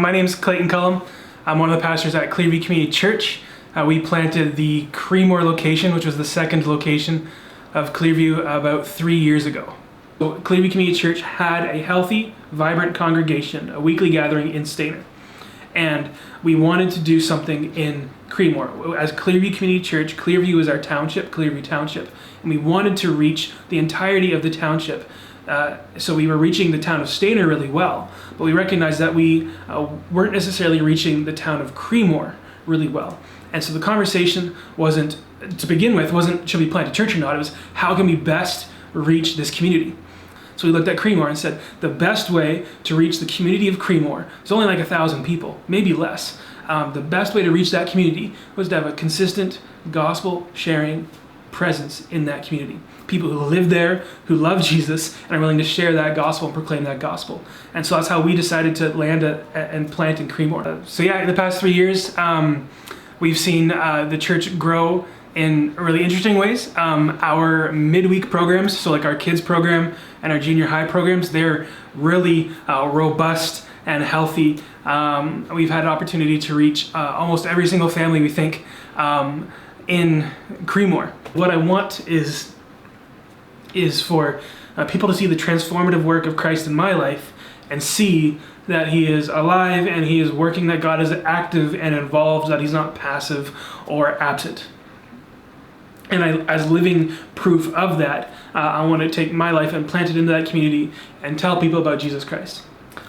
My name is Clayton Culham. I'm one of the pastors at Clearview Community Church. We planted the Creemore location, which was the second location of Clearview, about 3 years ago. So Clearview Community Church had a healthy, vibrant congregation, a weekly gathering in Stainer. And we wanted to do something in Creemore. As Clearview Community Church, Clearview is our township, Clearview Township, and we wanted to reach the entirety of the township. So we were reaching the town of Stainer really well, but we recognized that we weren't necessarily reaching the town of Creemore really well. And so the conversation wasn't, to begin with, should we plant a church or not? It was, how can we best reach this community? So we looked at Creemore and said, the best way to reach the community of Creemore is only like 1,000 people, maybe less. The best way to reach that community was to have a consistent gospel sharing presence in that community. People who live there, who love Jesus, and are willing to share that gospel and proclaim that gospel. And so that's how we decided to land and plant in Creemore. So yeah, in the past 3 years, we've seen the church grow in really interesting ways. Our midweek programs, so like our kids program and our junior high programs, they're really robust and healthy. We've had an opportunity to reach almost every single family, we think, in Creemore. What I want is for people to see the transformative work of Christ in my life and see that he is alive and he is working, that God is active and involved, that he's not passive or absent. And as living proof of that, I want to take my life and plant it into that community and tell people about Jesus Christ.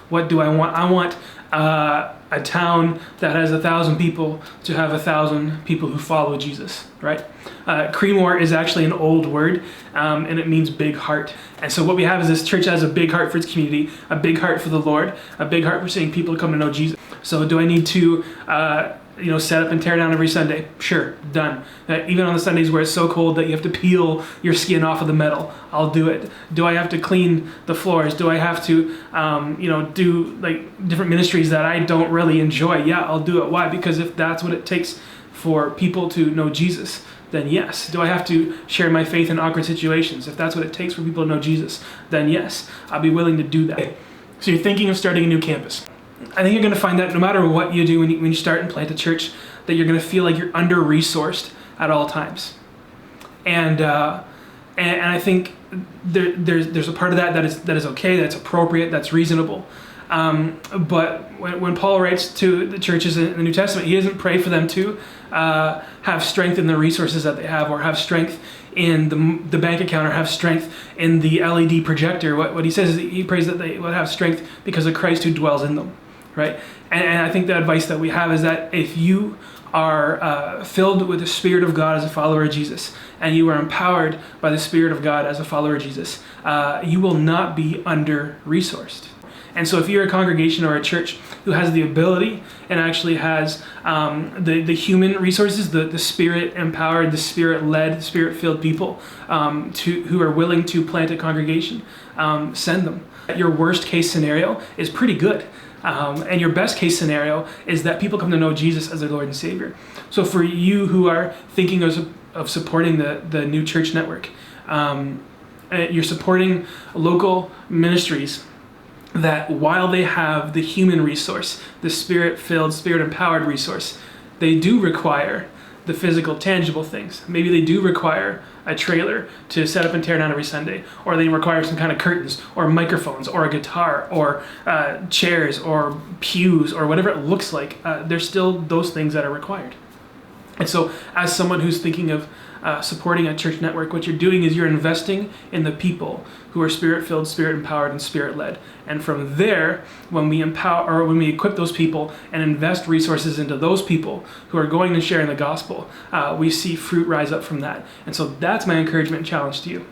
What do I want? I want a town that has 1,000 people to have 1,000 people who follow Jesus, right? Creemore is actually an old word, and it means big heart. And so what we have is this church has a big heart for its community, a big heart for the Lord, a big heart for seeing people come to know Jesus. So do I need to set up and tear down every Sunday? Sure, done. Even on the Sundays where it's so cold that you have to peel your skin off of the metal, I'll do it. Do I have to clean the floors? Do I have to, do like different ministries that I don't really enjoy? Yeah, I'll do it. Why? Because if that's what it takes for people to know Jesus, then yes. Do I have to share my faith in awkward situations? If that's what it takes for people to know Jesus, then yes, I'll be willing to do that. So you're thinking of starting a new campus. I think you're going to find that no matter what you do when you start and plant a church, that you're going to feel like you're under-resourced at all times. And I think there's a part of that is okay, that's appropriate, that's reasonable. But when Paul writes to the churches in the New Testament, he doesn't pray for them to have strength in the resources that they have, or have strength in the bank account, or have strength in the LED projector. What he says is he prays that they would have strength because of Christ who dwells in them, right? And I think the advice that we have is that if you are filled with the Spirit of God as a follower of Jesus, and you are empowered by the Spirit of God as a follower of Jesus, you will not be under-resourced. And so if you're a congregation or a church who has the ability and actually has the human resources, the Spirit-empowered, the Spirit-led, Spirit-filled people who are willing to plant a congregation, send them. Your worst case scenario is pretty good. And your best case scenario is that people come to know Jesus as their Lord and Savior. So for you who are thinking of supporting the new church network, you're supporting local ministries that while they have the human resource, the Spirit-filled, Spirit-empowered resource, they do require the physical, tangible things. Maybe they do require a trailer to set up and tear down every Sunday, or they require some kind of curtains, or microphones, or a guitar, or chairs, or pews, or whatever it looks like. There's still those things that are required. And so as someone who's thinking of supporting a church network, what you're doing is you're investing in the people who are Spirit-filled, Spirit-empowered, and Spirit-led. And from there, when we empower, or when we equip those people and invest resources into those people who are going and sharing the gospel, we see fruit rise up from that. And so that's my encouragement and challenge to you.